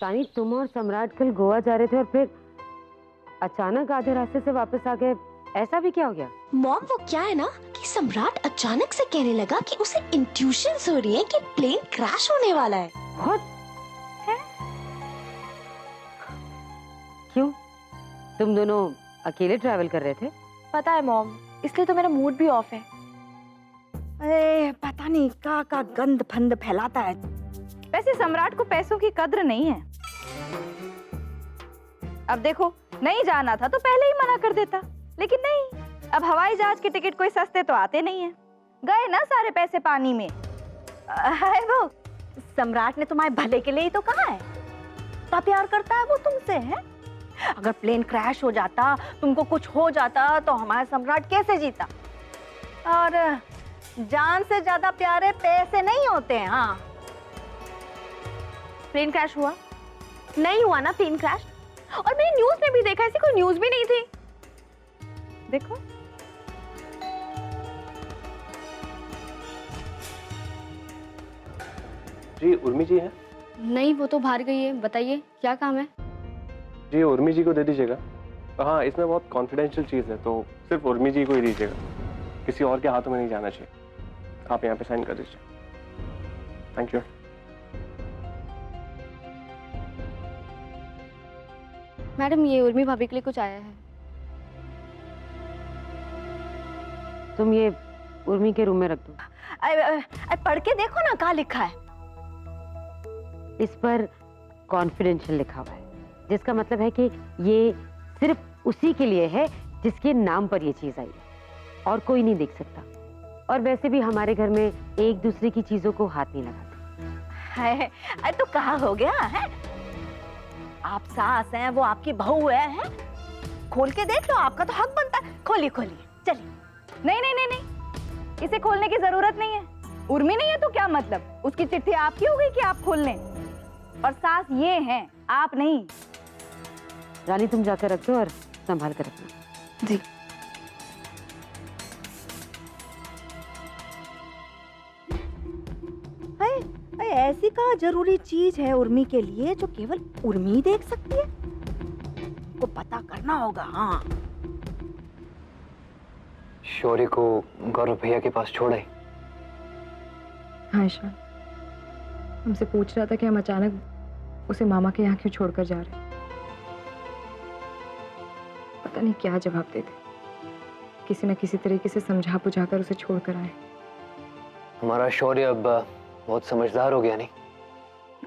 रानी, तुम और सम्राट कल गोवा जा रहे थे और फिर अचानक आधे रास्ते से वापस आ गए, ऐसा भी क्या हो गया? मॉम, वो क्या है ना कि सम्राट अचानक से कहने लगा कि उसे इंट्यूशंस हो रही है कि प्लेन क्रैश होने वाला है। है? क्यों? तुम दोनों अकेले ट्रैवल कर रहे थे? पता है मॉम, इसलिए तो मेरा मूड भी ऑफ है। अरे पता नहीं का गंद फंद फैलाता है। वैसे सम्राट को पैसों की कद्र नहीं है। अब देखो, नहीं जाना था तो पहले ही मना कर देता, लेकिन नहीं, अब हवाई जहाज के टिकट कोई सस्ते तो आते नहीं है। गए ना सारे पैसे पानी में। है वो सम्राट ने तुम्हारे भले के लिए ही तो कहा है। इतना प्यार करता है वो तुमसे, है? अगर प्लेन क्रैश हो जाता, तुमको कुछ हो जाता तो हमारा सम्राट कैसे जीता? और जान से ज्यादा प्यारे पैसे नहीं होते हैं। हाँ, प्लेन क्रैश हुआ? नहीं हुआ ना प्लेन क्रैश। और मैंने न्यूज में भी देखा, ऐसी कोई न्यूज भी नहीं थी। देखो, जी उर्मी जी है? नहीं, वो तो बाहर गई है। बताइए क्या काम है? जी उर्मी जी को दे दीजिएगा। हाँ, इसमें बहुत कॉन्फिडेंशियल चीज़ है, तो सिर्फ उर्मी जी को ही दीजिएगा, किसी और के हाथों में नहीं जाना चाहिए। आप यहाँ पे साइन कर दीजिए। Thank you. मैडम, ये उर्मी भाभी के लिए कुछ आया है। तुम ये उर्मी के रूम में रख दो। पढ़ के देखो ना क्या लिखा है। इस पर कॉन्फिडेंशियल लिखा हुआ है, जिसका मतलब है कि ये सिर्फ उसी के लिए है जिसके नाम पर ये चीज आई है, और कोई नहीं देख सकता। और वैसे भी हमारे घर में एक दूसरे की चीजों को हाथ नहीं लगाते। है तो कहा हो गया है। आप सास हैं, वो आपकी बहू है? खोल के देख लो, आपका तो हक बनता है। खोलिए खोलिए, चलिए। नहीं नहीं नहीं नहीं, इसे खोलने की जरूरत नहीं है। उर्मी नहीं है तो क्या मतलब? उसकी चिट्ठी आपकी हो गई कि आप खोल लें? और सास ये हैं, आप नहीं। रानी, तुम जाकर रख दो और संभाल कर रखना। जी। ऐसी का जरूरी चीज है उर्मी के लिए जो केवल उर्मी देख सकती है? को पता करना होगा। हाँ, शौर्य को गौरव भैया के पास छोड़े। हाँ ईशान, हमसे पूछ रहा था कि हम अचानक उसे मामा के यहाँ क्यों छोड़कर जा रहे हैं। पता नहीं क्या जवाब देते। किसी न किसी तरीके से समझा बुझाकर उसे छोड़कर आए। हमारा शौर्य अब बहुत समझदार हो गया, नहीं?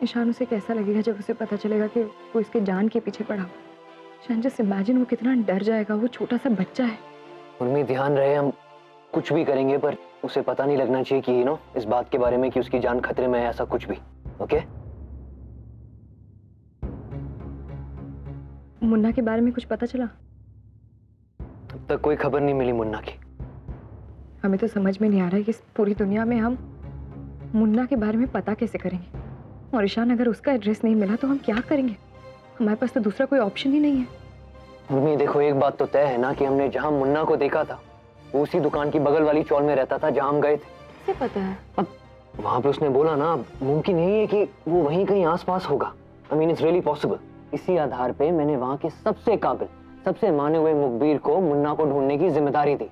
ईशान, उसे कैसा लगेगा जब उसे पता चलेगा कि वो इसके जान के पीछे पड़ा। ईशान, जस्ट इमेजिन वो कितना डर जाएगा। वो छोटा सा बच्चा है। उर्मी, ध्यान रहे, हम कुछ भी करेंगे पर उसे पता नहीं लगना चाहिए कि इस बात के बारे में कि उसकी जान खतरे में है, ऐसा कुछ भी। ओके? मुन्ना के बारे में कुछ पता चला? अब तक कोई खबर नहीं मिली मुन्ना की। हमें तो समझ में नहीं आ रहा है कि इस पूरी दुनिया में हम मुन्ना के बारे में पता कैसे करेंगे। और ईशान, अगर उसका एड्रेस नहीं मिला तो हम क्या करेंगे? हमारे पास तो दूसरा कोई ऑप्शन ही नहीं है। उर्मी, देखो, एक बात तो तय है ना कि हमने जहां मुन्ना को देखा था वो उसी दुकान की बगल वाली चौल में रहता था जहां हम गए थे। कैसे पता है? अब वहां पे उसने बोला ना, मुमकिन यही है कि वो वहीं कहीं आसपास होगा। I mean, it's really possible. इसी आधार पे मैंने वहां के सबसे काबिल, सबसे माने हुए मुखबिर को मुन्ना को ढूंढने की जिम्मेदारी दी।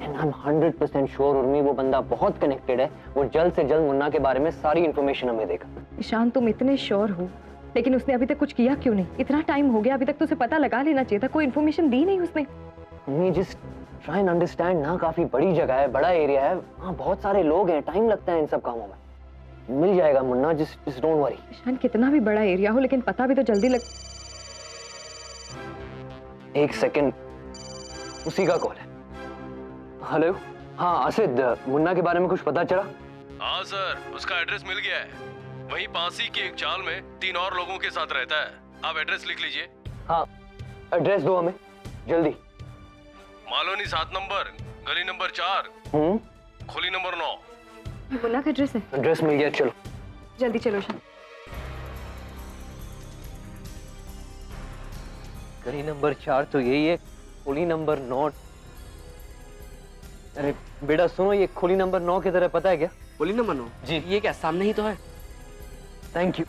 And I am 100% sure Urmi, वो बंदा बहुत कनेक्टेड है। वो जल्द से जल्द मुन्ना के बारे में सारी इन्फॉर्मेशन हमें देगा। ईशान, तुम इतने श्योर हो, लेकिन उसने अभी तक कुछ किया क्यों नहीं? इतना टाइम हो गया, अभी तक तो उसे पता लगा लेना चाहिए था। कोई इन्फॉर्मेशन दी नहीं उसने। Urmi, just try and understand ना, काफी बड़ी जगह है, बड़ा एरिया है, वहाँ बहुत सारे लोग हैं, टाइम लगता है इन सब कामों में। मिल जाएगा Munna, just don't worry. Ishaan, कितना भी बड़ा एरिया हो, लेकिन पता भी तो जल्दी लग। एक सेकंड, उसी का कॉल है। हेलो, हाँ आसिद, मुन्ना के बारे में कुछ पता चला? हाँ सर, उसका एड्रेस मिल गया है। वहीं पासी की एक चाल में 3 और लोगों के साथ रहता है। आप एड्रेस लिख लीजिए। हाँ, एड्रेस दो हमें जल्दी। मालोनी 7 नंबर, गली नंबर 4, खोली नंबर 9। मुन्ना का एड्रेस है? एड्रेस मिल गया, चलो जल्दी चलो ईशान। गली नंबर 4 तो यही है, खोली नंबर 9। अरे बेटा सुनो, ये खोली नंबर 9 की तरह पता है क्या? खोली नंबर 9? जी। ये क्या सामने ही तो है। Thank you.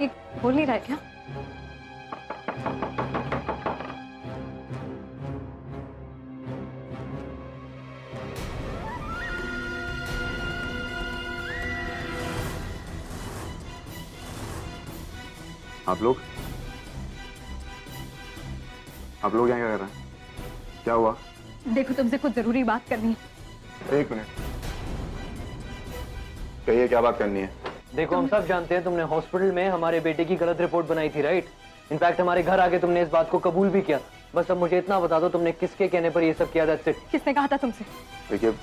ये बोल नहीं रहा है क्या? आप लोग यहाँ क्या कर रहे हैं? क्या हुआ? देखो तुमसे कुछ जरूरी बात करनी है। एक मिनट, कहिए क्या बात करनी है? देखो हम सब जानते हैं तुमने हॉस्पिटल में हमारे बेटे की गलत रिपोर्ट बनाई थी, राइट? इनफैक्ट हमारे घर आके तुमने इस बात को कबूल भी किया था। बस अब मुझे इतना बता दो तुमने किसके कहने पर ये सब किया था? किसने कहा था तुमसे? देखिए,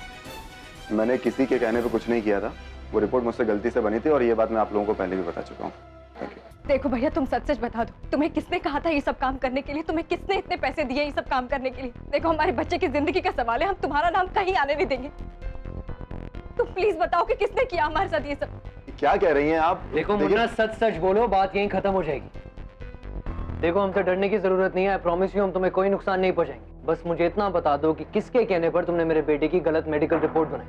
मैंने किसी के कहने पे कुछ नहीं किया था। वो रिपोर्ट मुझसे गलती से बनी थी और ये बात मैं आप लोगों को पहले भी बता चुका हूँ। Thank you. देखो भैया, तुम सच सच बता दो, तुम्हें किसने कहा था ये सब काम करने के लिए? तुम्हें किसने इतने पैसे दिए ये सब काम करने के लिए? देखो हमारे बच्चे की जिंदगी का सवाल है, हम तुम्हारा नाम कहीं आने नहीं देंगे। तुम प्लीज बताओ कि किसने किया हमारे साथ ये सब? क्या कह रही हैं आप? देखो मुन्ना, सच सच बोलो, बात यहीं खत्म हो जाएगी। देखो हमसे डरने की जरूरत नहीं है, आई प्रॉमिस यू हम तुम्हें कोई नुकसान नहीं पहुंचाएंगे। बस मुझे इतना बता दो कि किसके कहने पर तुमने मेरे बेटे की गलत मेडिकल रिपोर्ट बनाई?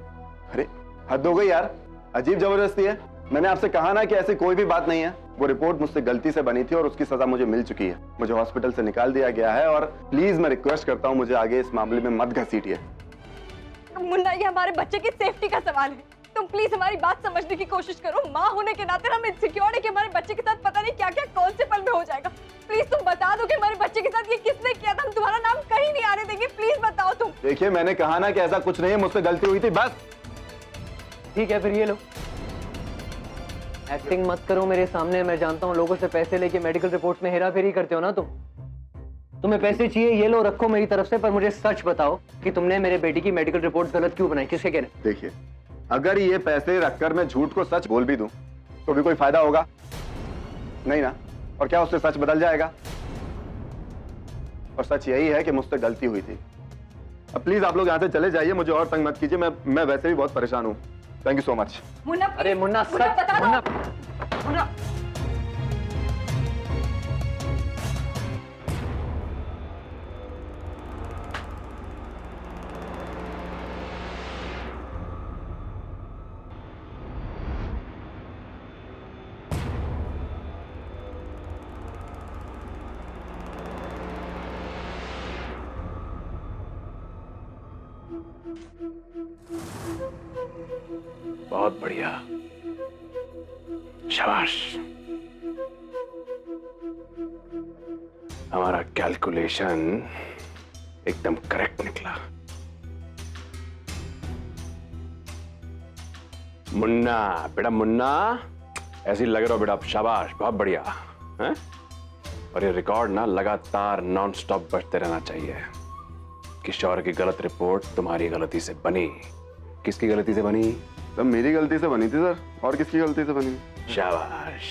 अरे हद हो गई यार, अजीब जबरदस्ती है। मैंने आपसे कहा ना कि ऐसी कोई भी बात नहीं है। वो रिपोर्ट मुझसे गलती से बनी थी और उसकी सजा मुझे मिल चुकी है। मुझे हॉस्पिटल से निकाल दिया गया है और प्लीज मैं रिक्वेस्ट करता हूँ मुझे आगे इस मामले में मत घसीटिए। मुन्ना, ये हमारे बच्चे की सेफ्टी का सवाल है। तुम प्लीज हमारी बात समझने की कोशिश करो। माँ होने के नाते हम इनसिक्योर है कि हमारे बच्चे के साथ पता नहीं क्या क्या कौन से पल में हो जाएगा। प्लीज तुम बता दो कि हमारे बच्चे के साथ ये किसने किया था। हम तुम्हारा नाम कहीं नहीं आने देंगे, प्लीज बताओ तुम। देखिए, मैंने कहा ना कि ऐसा कुछ नहीं है, मुझसे गलती हुई थी बस। ठीक है फिर ये लो, एक्टिंग मत करो मेरे सामने। मैं जानता हूँ लोगों से पैसे लेके मेडिकल रिपोर्ट्स में हेराफेरी करते हो ना तुम। तुम्हें पैसे चाहिए, ये लो रखो मेरी तरफ से, पर मुझे सच बताओ कि तुमने मेरे बेटी की मेडिकल रिपोर्ट गलत क्यों बनाई? किसके कहने? देखिए, अगर ये पैसे रखकर मैं झूठ को सच बोल भी दूं तो भी कोई फायदा होगा नहीं ना? और क्या उससे सच बदल जाएगा? और सच यही है कि मुझसे गलती हुई थी। अब प्लीज आप लोग यहाँ से चले जाइए, मुझे और तंग मत कीजिए। मैं वैसे भी बहुत परेशान हूँ। Thank you so much. Munna, अरे मुन्ना, सच बता दो। मुन्ना, मुन्ना, बहुत बढ़िया, शाबाश। हमारा कैलकुलेशन एकदम करेक्ट निकला। मुन्ना बेटा, मुन्ना ऐसे ही लग रहा हो बेटा, शाबाश, बहुत बढ़िया है। और ये रिकॉर्ड ना लगातार नॉन स्टॉप बजते रहना चाहिए कि शौर्य की गलत रिपोर्ट तुम्हारी गलती से बनी। किसकी गलती से बनी? सब मेरी गलती से बनी थी सर, और किसकी गलती से बनी? शाबाश।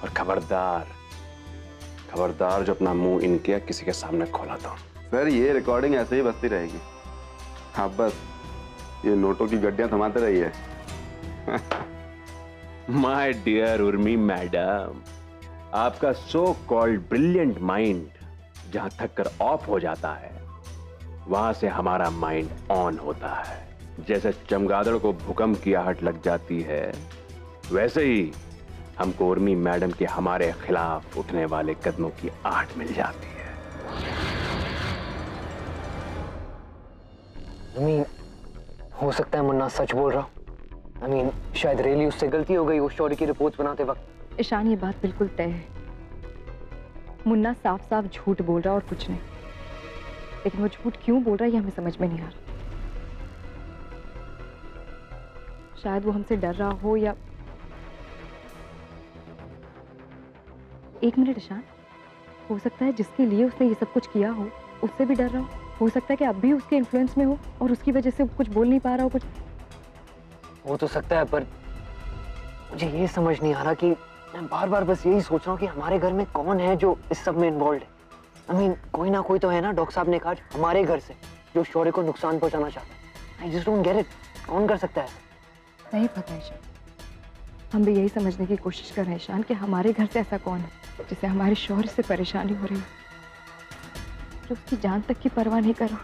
और खबरदार, खबरदार जो अपना मुंह इनके किसी के सामने खोला था। सर ये रिकॉर्डिंग ऐसे ही बजती रहेगी, आप बस ये नोटों की गड्डियां थमाते रहिए। माय डियर उर्मी मैडम, आपका सो कॉल्ड ब्रिलियंट माइंड जहां थक कर ऑफ हो जाता है, वहां से हमारा माइंड ऑन होता है। जैसे चमगादड़ को भूकंप की आहट लग जाती है, वैसे ही हमको उर्मी मैडम के हमारे खिलाफ उठने वाले कदमों की आहट मिल जाती है। हो सकता है मुन्ना सच बोल रहा। शायद रेली उससे गलती हो गई उस शौर्य की रिपोर्ट बनाते वक्त। ईशान, ये बात बिल्कुल तय है। मुन्ना साफ साफ झूठ बोल रहा और कुछ नहीं, लेकिन वो झूठ क्यों बोल रहा है ये हमें समझ में नहीं आ रहा। शायद वो हमसे डर रहा हो, या एक मिनट ईशान, हो सकता है जिसके लिए उसने ये सब कुछ किया हो उससे भी डर रहा हो सकता है कि अब भी उसके इन्फ्लुएंस में हो और उसकी वजह से कुछ बोल नहीं पा रहा हो। कुछ हो तो सकता है, पर मुझे ये समझ नहीं आ रहा कि मैं बार बार बस यही सोच रहा हूँ कि हमारे घर में कौन है जो इस सब में इन्वॉल्व है। कोई ना कोई तो है ना डॉक्टर साहब ने कहा हमारे घर से जो शौर्य को नुकसान पहुंचाना चाहता है। I just don't get it, कौन कर सकता है? नहीं पता ईशान, हम भी यही समझने की कोशिश कर रहे हैं ईशान कि हमारे घर से ऐसा कौन है जिसे हमारे शौर्य से परेशानी हो रही है, जो उसकी जान तक की परवाह नहीं कर रहा।